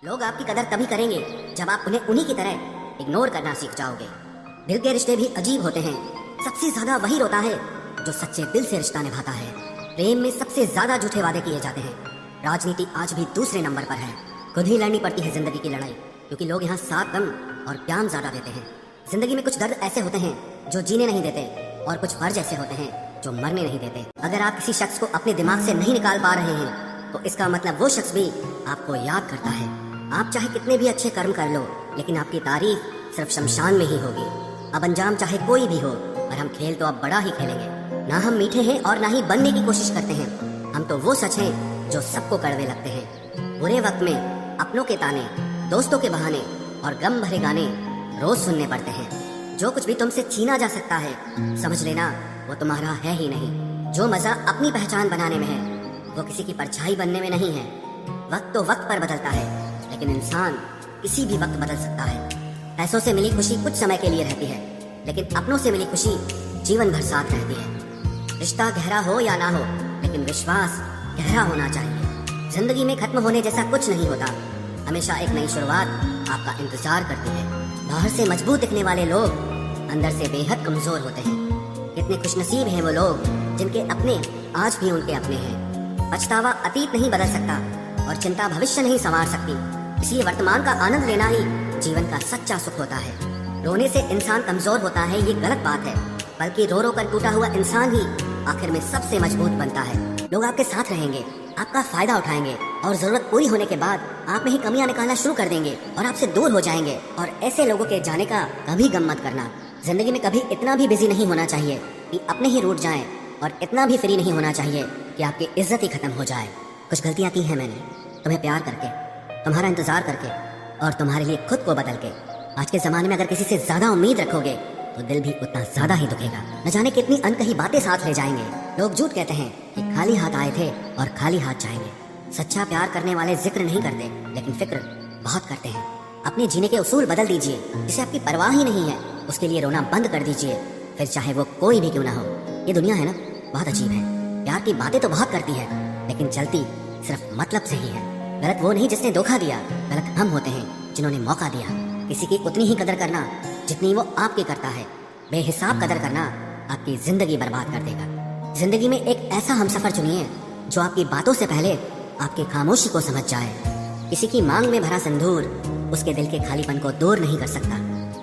लोग आपकी कदर तभी करेंगे जब आप उन्हें उन्हीं की तरह इग्नोर करना सीख जाओगे। दिल के रिश्ते भी अजीब होते हैं। सबसे ज्यादा वही रोता है जो सच्चे दिल से रिश्ता निभाता है। प्रेम में सबसे ज्यादा झूठे वादे किए जाते हैं। राजनीति आज भी दूसरे नंबर पर है। खुद ही लड़नी पड़ती है जिंदगी की लड़ाई, क्योंकि लोग यहाँ साथ कम और प्यार ज्यादा देते हैं। जिंदगी में कुछ दर्द ऐसे होते हैं जो जीने नहीं देते, और कुछ फर्ज ऐसे होते हैं जो मरने नहीं देते। अगर आप किसी शख्स को अपने दिमाग से नहीं निकाल पा रहे हैं, तो इसका मतलब वो शख्स भी आपको याद करता है। आप चाहे कितने भी अच्छे कर्म कर लो, लेकिन आपकी तारीफ सिर्फ शमशान में ही होगी। अब अंजाम चाहे कोई भी हो, पर हम खेल तो अब बड़ा ही खेलेंगे। ना हम मीठे हैं और ना ही बनने की कोशिश करते हैं। हम तो वो सच हैं जो सबको कड़वे लगते हैं। बुरे वक्त में अपनों के ताने, दोस्तों के बहाने और गम भरे गाने रोज सुनने पड़ते हैं। जो कुछ भी तुमसे छीना जा सकता है, समझ लेना वो तुम्हारा है ही नहीं। जो मजा अपनी पहचान बनाने में है, वो किसी की परछाई बनने में नहीं है। वक्त तो वक्त पर बदलता है, लेकिन इंसान किसी भी वक्त बदल सकता है। पैसों से मिली खुशी कुछ समय के लिए रहती है, लेकिन अपनों से मिली खुशी जीवन भर साथ रहती है। रिश्ता गहरा हो या ना हो, लेकिन विश्वास गहरा होना चाहिए। जिंदगी में खत्म होने जैसा कुछ नहीं होता। हमेशा एक नई शुरुआत आपका इंतजार करती है। बाहर से मजबूत दिखने वाले लोग अंदर से बेहद कमजोर होते हैं। कितने खुशनसीब हैं वो लोग जिनके अपने आज भी उनके अपने हैं। पछतावा अतीत नहीं बदल सकता और चिंता भविष्य नहीं संवार सकती। इसलिए वर्तमान का आनंद लेना ही जीवन का सच्चा सुख होता है। रोने से इंसान कमजोर होता है ये गलत बात है, बल्कि रो रो कर टूटा हुआ इंसान ही आखिर में सबसे मजबूत बनता है। लोग आपके साथ रहेंगे, आपका फायदा उठाएंगे, और जरूरत पूरी होने के बाद आप में ही कमियां निकालना शुरू कर देंगे और आपसे दूर हो जाएंगे। और ऐसे लोगों के जाने का कभी गम मत करना। जिंदगी में कभी इतना भी बिजी नहीं होना चाहिए कि अपने ही रूठ जाएं, और इतना भी फ्री नहीं होना चाहिए कि आपकी इज्जत ही खत्म हो जाए। कुछ गलतियां की हैं मैंने, तुम्हें प्यार करके, तुम्हारा इंतजार करके, और तुम्हारे लिए खुद को बदल के। आज के जमाने में अगर किसी से ज्यादा उम्मीद रखोगे तो दिल भी उतना ज्यादा ही दुखेगा। न जाने कितनी अनकही बातें साथ ले जाएंगे। लोग झूठ कहते हैं कि खाली हाथ आए थे और खाली हाथ जाएंगे। सच्चा प्यार करने वाले जिक्र नहीं करते, लेकिन फिक्र बहुत करते हैं। अपने जीने के उसूल बदल दीजिए। जिसे आपकी परवाह ही नहीं है, उसके लिए रोना बंद कर दीजिए, फिर चाहे वो कोई भी क्यों ना हो। ये दुनिया है ना, बहुत अजीब है। प्यार की बातें तो बहुत करती है, लेकिन चलती सिर्फ मतलब से ही है। गलत वो नहीं जिसने धोखा दिया, गलत हम होते हैं जिन्होंने मौका दिया। किसी की उतनी ही कदर करना जितनी वो आपकी करता है। बेहिसाब कदर करना आपकी जिंदगी बर्बाद कर देगा। जिंदगी में एक ऐसा हमसफर चुनिए जो आपकी बातों से पहले आपकी खामोशी को समझ जाए। किसी की मांग में भरा सिंदूर उसके दिल के खालीपन को दूर नहीं कर सकता।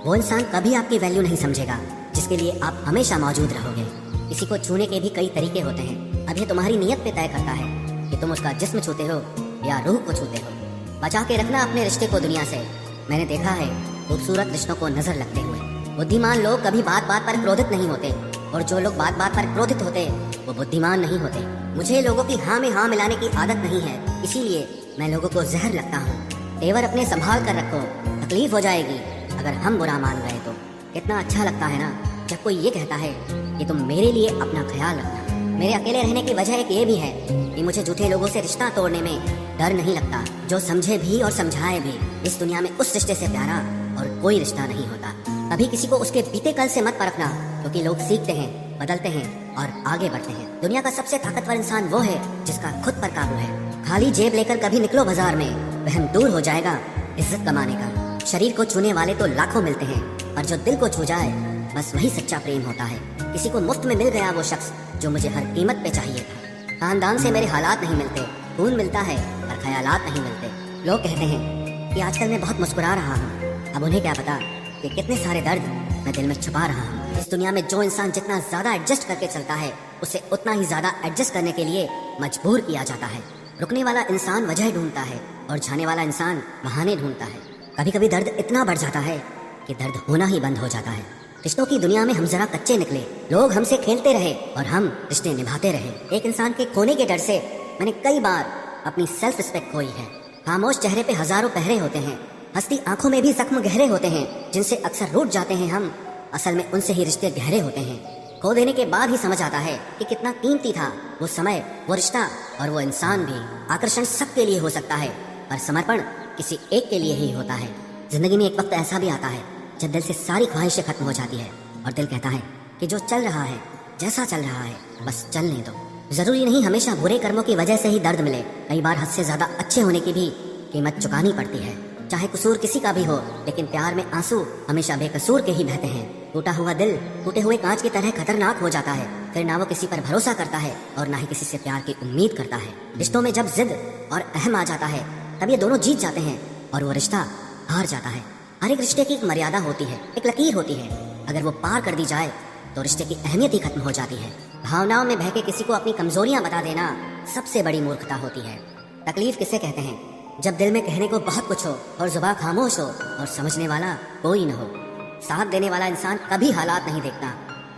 वो इंसान कभी आपकी वैल्यू नहीं समझेगा जिसके लिए आप हमेशा मौजूद रहोगे। किसी को छूने के भी कई तरीके होते हैं। अब ये तुम्हारी नीयत पे तय करता है कि तुम उसका जिस्म छूते हो या रूह को छूते हो। बचा के रखना अपने रिश्ते को दुनिया से। मैंने देखा है खूबसूरत रिश्तों को नजर लगते हुए। बुद्धिमान लोग कभी बात बात पर क्रोधित नहीं होते, और जो लोग बात बात पर क्रोधित होते वो बुद्धिमान नहीं होते। मुझे लोगों की हाँ में हाँ मिलाने की आदत नहीं है, इसीलिए मैं लोगों को जहर लगता हूँ। तेवर अपने संभाल कर रखो, तकलीफ हो जाएगी अगर हम बुरा मान गए तो। कितना अच्छा लगता है ना जब कोई ये कहता है कि तुम मेरे लिए अपना ख्याल रखना। मेरे अकेले रहने की वजह एक ये भी है कि मुझे झूठे लोगों से रिश्ता तोड़ने में डर नहीं लगता। जो समझे भी और समझाए भी, इस दुनिया में उस रिश्ते से प्यारा और कोई रिश्ता नहीं होता। कभी किसी को उसके बीते कल से मत परखना, क्योंकि लोग सीखते हैं, बदलते हैं और आगे बढ़ते हैं। दुनिया का सबसे ताकतवर इंसान वो है जिसका खुद पर काबू है। खाली जेब लेकर कभी निकलो बाजार में, वहम दूर हो जाएगा इज्जत कमाने का। शरीर को छूने वाले तो लाखों मिलते हैं, पर जो दिल को छू जाए बस वही सच्चा प्रेम होता है। किसी को मुफ्त में मिल गया वो शख्स जो मुझे हर कीमत पे चाहिए था। खानदान से मेरे हालात नहीं मिलते, खून मिलता है पर ख्यालात नहीं मिलते। लोग कहते हैं कि आजकल मैं बहुत मुस्कुरा रहा हूँ, अब उन्हें क्या पता कि कितने सारे दर्द मैं दिल में छुपा रहा हूँ। इस दुनिया में जो इंसान जितना ज्यादा एडजस्ट करके चलता है, उसे उतना ही ज्यादा एडजस्ट करने के लिए मजबूर किया जाता है। रुकने वाला इंसान वजह ढूंढता है और जाने वाला इंसान बहाने ढूंढता है। कभी कभी दर्द इतना बढ़ जाता है कि दर्द होना ही बंद हो जाता है। रिश्तों की दुनिया में हम जरा कच्चे निकले। लोग हमसे खेलते रहे और हम रिश्ते निभाते रहे। एक इंसान के खोने के डर से मैंने कई बार अपनी सेल्फ रिस्पेक्ट खोई है। खामोश चेहरे पे हजारों पहरे होते हैं, हंसती आंखों में भी जख्म गहरे होते हैं जिनसे अक्सर रूठ जाते हैं हम। असल में उनसे ही रिश्ते गहरे होते हैं। खो देने के बाद ही समझ आता है कि कितना कीमती था वो समय, वो रिश्ता और वो इंसान भी। आकर्षण सबके लिए हो सकता है, पर समर्पण किसी एक के लिए ही होता है। जिंदगी में एक वक्त ऐसा भी आता है जब दिल से सारी ख्वाहिशें खत्म हो जाती है और दिल कहता है कि जो चल रहा है, जैसा चल रहा है, बस चलने दो। जरूरी नहीं हमेशा बुरे कर्मों की वजह से ही दर्द मिले। कई बार हद से ज्यादा अच्छे होने की भी कीमत चुकानी पड़ती है। चाहे कसूर किसी का भी हो, लेकिन प्यार में आंसू हमेशा बेकसूर के ही बहते हैं। टूटा हुआ दिल टूटे हुए कांच की तरह खतरनाक हो जाता है। फिर ना वो किसी पर भरोसा करता है और ना ही किसी से प्यार की उम्मीद करता है। रिश्तों में जब जिद और अहम आ जाता है, तब ये दोनों जीत जाते हैं और वो रिश्ता हार जाता है। हर एक रिश्ते की एक मर्यादा होती है, एक लकीर होती है। अगर वो पार कर दी जाए तो रिश्ते की अहमियत ही खत्म हो जाती है। भावनाओं में बह के किसी को अपनी कमजोरियां बता देना सबसे बड़ी मूर्खता होती है। तकलीफ किसे कहते हैं? जब दिल में कहने को बहुत कुछ हो और जुबान खामोश हो और समझने वाला कोई न हो। साथ देने वाला इंसान कभी हालात नहीं देखता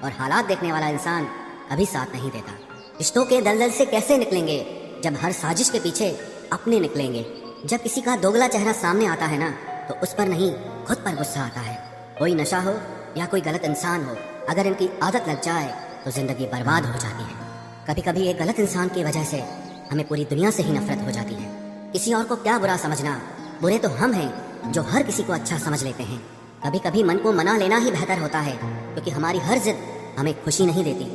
और हालात देखने वाला इंसान कभी साथ नहीं देता। रिश्तों के दलदल से कैसे निकलेंगे जब हर साजिश के पीछे अपने निकलेंगे। जब किसी का दोगला चेहरा सामने आता है ना, तो उस पर नहीं खुद पर गुस्सा आता है। कोई नशा हो या कोई गलत इंसान हो, अगर इनकी आदत लग जाए तो जिंदगी बर्बाद हो जाती है। कभी कभी एक गलत इंसान की वजह से हमें पूरी दुनिया से ही नफरत हो जाती है। किसी और को क्या बुरा समझना, बुरे तो हम हैं जो हर किसी को अच्छा समझ लेते हैं। कभी कभी मन को मना लेना ही बेहतर होता है, क्योंकि हमारी हर जिद हमें खुशी नहीं देती।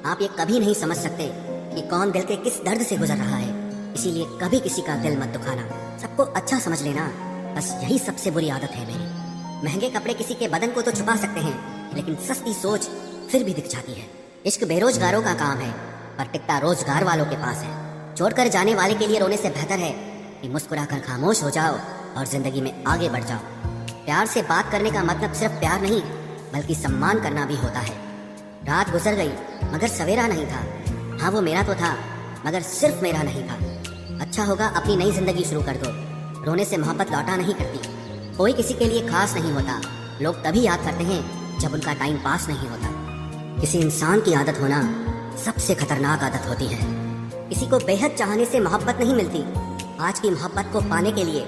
आप ये कभी नहीं समझ सकते कि कौन दिल के किस दर्द से गुजर रहा है, इसीलिए कभी किसी का दिल मत दुखाना। सबको अच्छा समझ लेना, बस यही सबसे बुरी आदत है मेरी। महंगे कपड़े किसी के बदन को तो छुपा सकते हैं, लेकिन सस्ती सोच फिर भी दिख जाती है। इश्क बेरोजगारों का काम है, पर टिकटा रोजगार वालों के पास है। छोड़कर जाने वाले के लिए रोने से बेहतर है कि मुस्कुराकर खामोश हो जाओ और जिंदगी में आगे बढ़ जाओ। प्यार से बात करने का मतलब सिर्फ प्यार नहीं, बल्कि सम्मान करना भी होता है। रात गुजर गई मगर सवेरा नहीं था। हाँ, वो मेरा तो था, मगर सिर्फ मेरा नहीं था। अच्छा होगा अपनी नई जिंदगी शुरू कर दो। रोने से मोहब्बत लौटा नहीं करती। कोई किसी के लिए खास नहीं होता। लोग तभी याद करते हैं जब उनका टाइम पास नहीं होता। किसी इंसान की आदत होना सबसे खतरनाक आदत होती है। किसी को बेहद चाहने से मोहब्बत नहीं मिलती। आज की मोहब्बत को पाने के लिए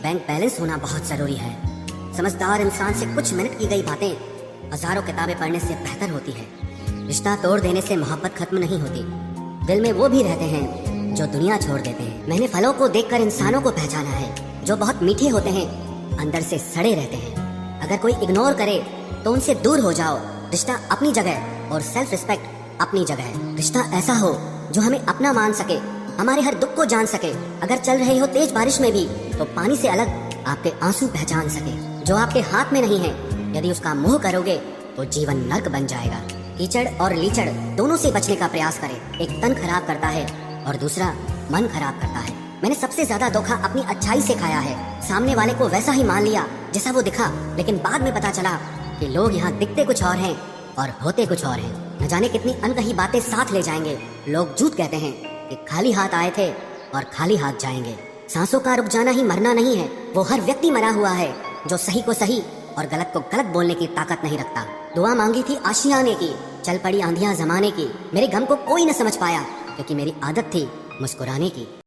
बैंक बैलेंस होना बहुत जरूरी है। समझदार इंसान से कुछ मिनट की गई बातें हजारों किताबें पढ़ने से बेहतर होती है। रिश्ता तोड़ देने से मोहब्बत खत्म नहीं होती। दिल में वो भी रहते हैं जो दुनिया छोड़ देते हैं। मैंने फलों को देखकर इंसानों को पहचाना है, जो बहुत मीठे होते हैं, अंदर से सड़े रहते हैं। अगर कोई इग्नोर करे तो उनसे दूर हो जाओ। रिश्ता अपनी जगह और सेल्फ रिस्पेक्ट अपनी जगह है। रिश्ता ऐसा हो जो हमें अपना मान सके, हमारे हर दुख को जान सके। अगर चल रहे हो तेज बारिश में भी, तो पानी से अलग आपके आंसू पहचान सके। जो आपके हाथ में नहीं है, यदि उसका मोह करोगे तो जीवन नर्क बन जाएगा। कीचड़ और लीचड़ दोनों से बचने का प्रयास करें। एक तन खराब करता है और दूसरा मन खराब करता है। मैंने सबसे ज्यादा धोखा अपनी अच्छाई से खाया है। सामने वाले को वैसा ही मान लिया जैसा वो दिखा, लेकिन बाद में पता चला कि लोग यहाँ दिखते कुछ और हैं और होते कुछ और हैं। न जाने कितनी अनकही बातें साथ ले जाएंगे। लोग झूठ कहते हैं कि खाली हाथ आए थे और खाली हाथ जाएंगे। सांसों का रुक जाना ही मरना नहीं है। वो हर व्यक्ति मरा हुआ है जो सही को सही और गलत को गलत बोलने की ताकत नहीं रखता। दुआ मांगी थी आशियाने की, चल पड़ी आंधियां जमाने की। मेरे गम को कोई न समझ पाया, क्योंकि मेरी आदत थी मुस्कुराने की।